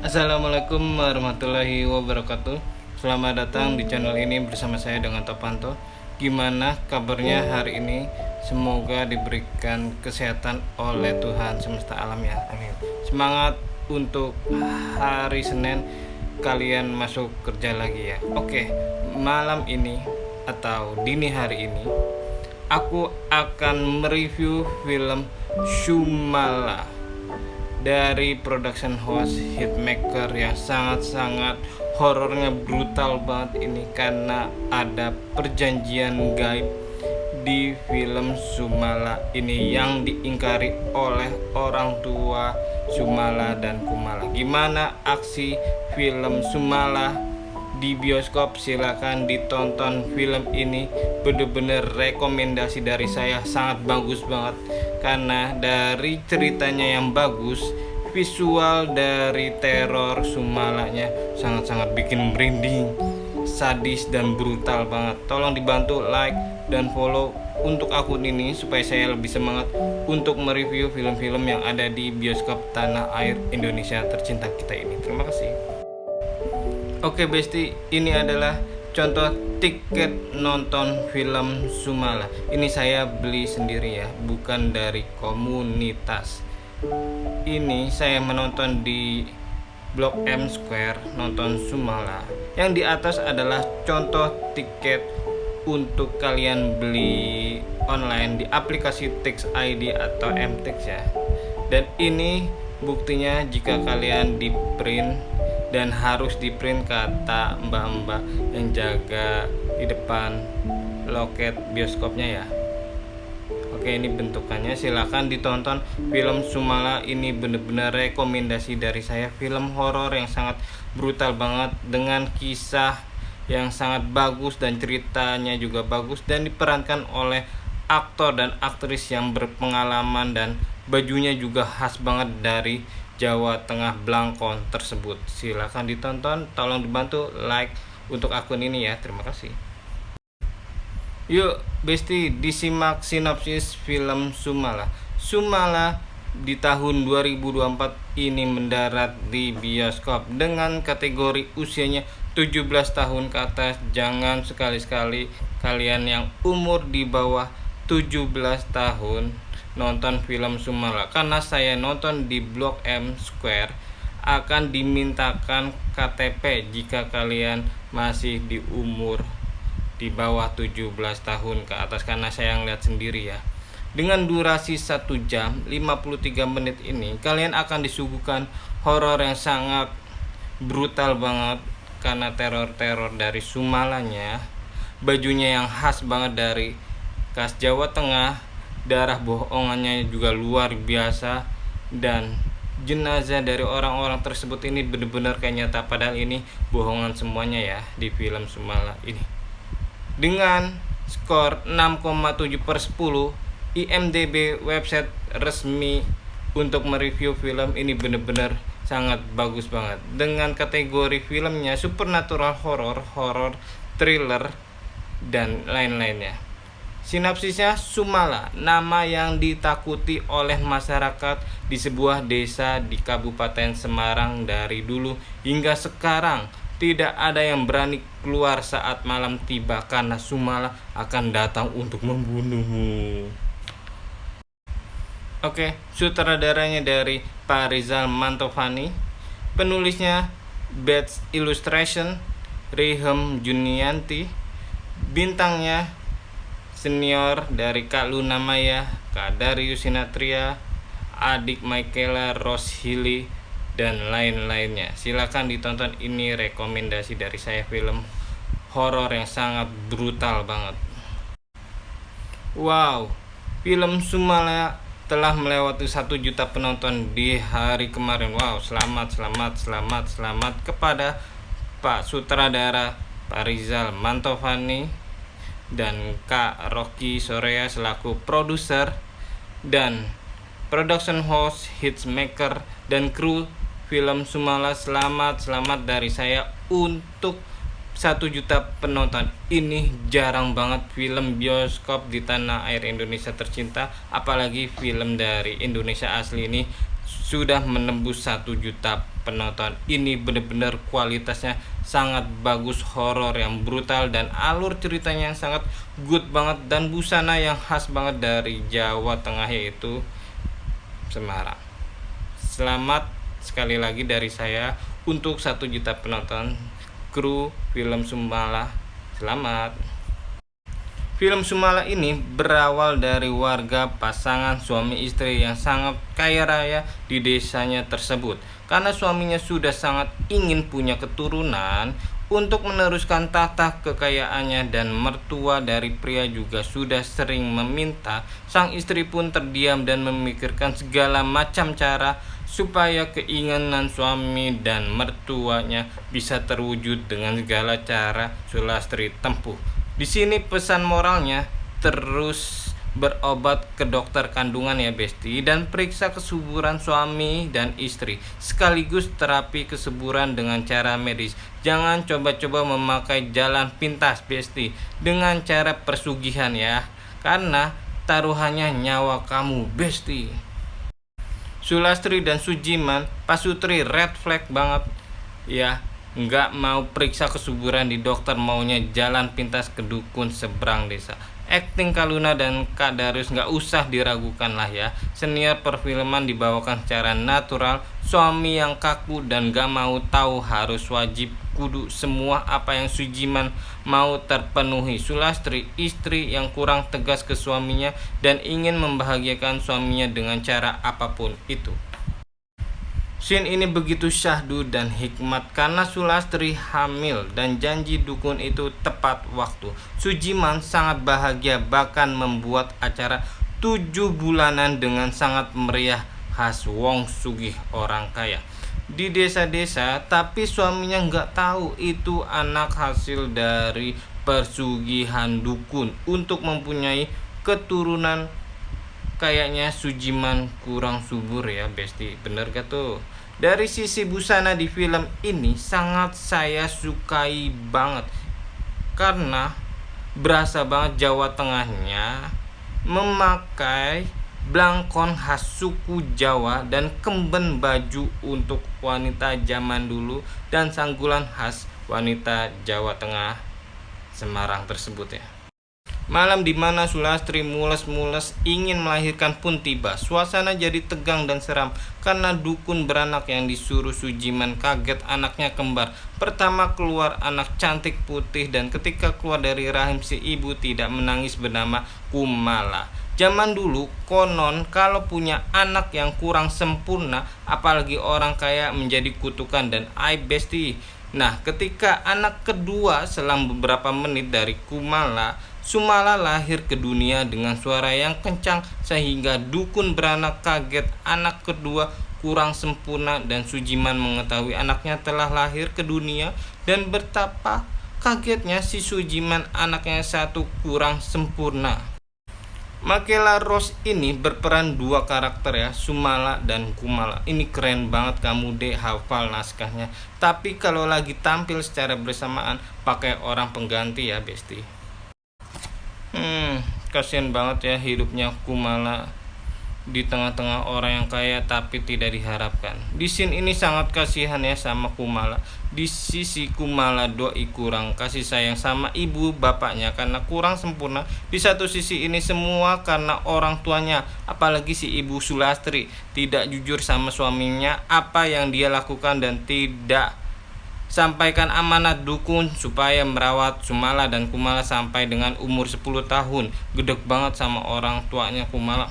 Assalamualaikum warahmatullahi wabarakatuh. Selamat datang di channel ini bersama saya dengan Topanto. Gimana kabarnya hari ini? Semoga diberikan kesehatan oleh Tuhan semesta alam ya. Amin. Semangat untuk hari Senin kalian masuk kerja lagi ya. Oke, malam ini atau dini hari ini aku akan mereview film Shumala dari production house Hitmaker yang sangat-sangat horornya brutal banget ini karena ada perjanjian gaib di film Shumala ini yang diingkari oleh orang tua Shumala dan Kumala. Gimana aksi film Shumala di bioskop? Silakan ditonton film ini, bener-bener rekomendasi dari saya, sangat bagus banget karena dari ceritanya yang bagus, visual dari teror Sumalanya sangat-sangat bikin merinding, sadis dan brutal banget. Tolong dibantu like dan follow untuk akun ini supaya saya lebih semangat untuk mereview film-film yang ada di bioskop tanah air Indonesia tercinta kita ini. Terima kasih. Oke Besti, ini adalah contoh tiket nonton film Shumala. Ini saya beli sendiri ya, bukan dari komunitas. Ini saya menonton di Blok M Square, nonton Shumala. Yang di atas adalah contoh tiket untuk kalian beli online di aplikasi Tix ID atau MTix ya. Dan ini buktinya jika kalian di print, dan harus di print kata mbak-mbak yang jaga di depan loket bioskopnya ya. Oke, ini bentukannya, silahkan ditonton film Shumala. Ini bener-bener rekomendasi dari saya, film horor yang sangat brutal banget dengan kisah yang sangat bagus dan ceritanya juga bagus dan diperankan oleh aktor dan aktris yang berpengalaman dan bajunya juga khas banget dari Jawa Tengah Blangkon tersebut. Silahkan ditonton, tolong dibantu like untuk akun ini ya. Terima kasih. Yuk Besti, disimak sinopsis film Shumala. Shumala di tahun 2024 ini mendarat di bioskop dengan kategori usianya 17 tahun ke atas. Jangan sekali-sekali kalian yang umur di bawah 17 tahun nonton film Shumala, karena saya nonton di Blok M Square akan dimintakan KTP jika kalian masih di umur di bawah 17 tahun ke atas, karena saya ngeliat sendiri ya. Dengan durasi 1 jam 53 menit ini kalian akan disuguhkan horor yang sangat brutal banget karena teror-teror dari Sumalanya, bajunya yang khas banget dari khas Jawa Tengah, darah bohongannya juga luar biasa, dan jenazah dari orang-orang tersebut ini benar-benar kayak nyata, padahal ini bohongan semuanya ya di film Shumala ini. Dengan skor 6,7/10 IMDb, website resmi untuk mereview film ini, benar-benar sangat bagus banget dengan kategori filmnya supernatural, horror, thriller dan lain-lainnya. Sinopsisnya, Shumala, nama yang ditakuti oleh masyarakat di sebuah desa di Kabupaten Semarang dari dulu hingga sekarang. Tidak ada yang berani keluar saat malam tiba karena Shumala akan datang untuk membunuhmu. Oke, sutradaranya dari Pak Rizal Mantovani, penulisnya Best Illustration Rihem Junianti, bintangnya senior dari Kak Luna Maya, Kak Darius Sinatria, adik Michaela Roshili, dan lain-lainnya. Silakan ditonton, ini rekomendasi dari saya, film horor yang sangat brutal banget. Wow, film Shumala telah melewati 1 juta penonton di hari kemarin. Wow, selamat kepada Pak Sutradara Pak Rizal Mantovani dan Kak Rocky Sorea selaku produser dan production house Hitmaker dan kru film Shumala. Selamat dari saya untuk 1 juta penonton. Ini jarang banget film bioskop di tanah air Indonesia tercinta, apalagi film dari Indonesia asli ini sudah menembus 1 juta penonton. Ini benar-benar kualitasnya sangat bagus, horor yang brutal dan alur ceritanya yang sangat good banget, dan busana yang khas banget dari Jawa Tengah yaitu Semarang. Selamat sekali lagi dari saya untuk 1 juta penonton kru film Sumala. Selamat. Film Sumala ini berawal dari warga pasangan suami istri yang sangat kaya raya di desanya tersebut. Karena suaminya sudah sangat ingin punya keturunan untuk meneruskan tahta kekayaannya, dan mertua dari pria juga sudah sering meminta. Sang istri pun terdiam dan memikirkan segala macam cara supaya keinginan suami dan mertuanya bisa terwujud dengan segala cara Sulastri tempuh. Di sini pesan moralnya, terus berobat ke dokter kandungan ya Besti, dan periksa kesuburan suami dan istri, sekaligus terapi kesuburan dengan cara medis. Jangan coba-coba memakai jalan pintas Besti dengan cara persugihan ya, karena taruhannya nyawa kamu Besti. Sulastri dan Sujiman Pasutri red flag banget ya, nggak mau periksa kesuburan di dokter, maunya jalan pintas ke dukun seberang desa. Akting Kaluna dan Kak Darius nggak usah diragukan lah ya, senior perfilman dibawakan secara natural. Suami yang kaku dan gak mau tahu harus wajib kudu semua apa yang Sujiman mau terpenuhi. Sulastri istri yang kurang tegas ke suaminya dan ingin membahagiakan suaminya dengan cara apapun itu. Scene ini begitu syahdu dan hikmat karena Sulastri hamil dan janji dukun itu tepat waktu. Sujiman sangat bahagia, bahkan membuat acara 7 bulanan dengan sangat meriah khas wong sugih orang kaya di desa-desa. Tapi suaminya nggak tahu itu anak hasil dari persugihan dukun untuk mempunyai keturunan. Kayaknya Sujiman kurang subur ya Besti, bener gak tuh? Dari sisi busana di film ini sangat saya sukai banget, karena berasa banget Jawa Tengahnya memakai blangkon khas suku Jawa dan kemben baju untuk wanita zaman dulu dan sanggulan khas wanita Jawa Tengah Semarang tersebut ya. Malam di mana Sulastri mules-mules ingin melahirkan pun tiba. Suasana jadi tegang dan seram karena dukun beranak yang disuruh Sujiman kaget anaknya kembar. Pertama keluar anak cantik putih, dan ketika keluar dari rahim si ibu tidak menangis bernama Kumala. Zaman dulu konon kalau punya anak yang kurang sempurna, apalagi orang kaya, menjadi kutukan dan aib Besti. Nah, ketika anak kedua selang beberapa menit dari Kumala, Sumala lahir ke dunia dengan suara yang kencang sehingga dukun beranak kaget anak kedua kurang sempurna, dan Sujiman mengetahui anaknya telah lahir ke dunia, dan betapa kagetnya si Sujiman anaknya satu kurang sempurna. Makela Rose ini berperan 2 karakter ya, Sumala dan Kumala. Ini keren banget, kamu deh hafal naskahnya. Tapi kalau lagi tampil secara bersamaan pakai orang pengganti ya Besti. Kasian banget ya hidupnya Kumala di tengah-tengah orang yang kaya tapi tidak diharapkan. Di scene ini sangat kasihan ya sama Kumala. Di sisi Kumala doi kurang kasih sayang sama ibu bapaknya karena kurang sempurna. Di satu sisi ini semua karena orang tuanya, apalagi si ibu Sulastri tidak jujur sama suaminya apa yang dia lakukan dan tidak sampaikan amanat dukun supaya merawat Sumala dan Kumala sampai dengan umur 10 tahun. Gedek banget sama orang tuanya Kumala.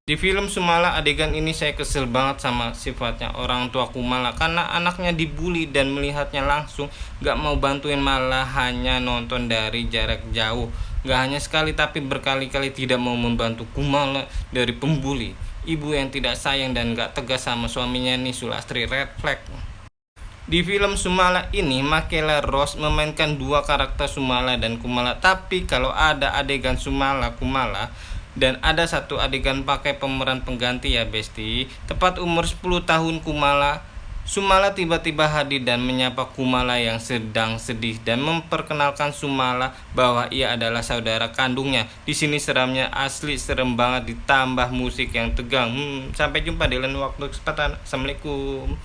Di film Sumala adegan ini saya kesel banget sama sifatnya orang tua Kumala, karena anaknya dibully dan melihatnya langsung gak mau bantuin, malah hanya nonton dari jarak jauh. Gak hanya sekali tapi berkali-kali tidak mau membantu Kumala dari pembuli. Ibu yang tidak sayang dan gak tegas sama suaminya nih Sulastri red flag. Di film Sumala ini Makela Rose memainkan 2 karakter Sumala dan Kumala. Tapi kalau ada adegan Sumala Kumala dan ada 1 adegan pakai pemeran pengganti ya Besti, tepat umur 10 tahun Kumala Sumala tiba-tiba hadir dan menyapa Kumala yang sedang sedih dan memperkenalkan Sumala bahwa ia adalah saudara kandungnya. Di sini seramnya asli serem banget ditambah musik yang tegang. Sampai jumpa di lain waktu kesempatan. Assalamualaikum.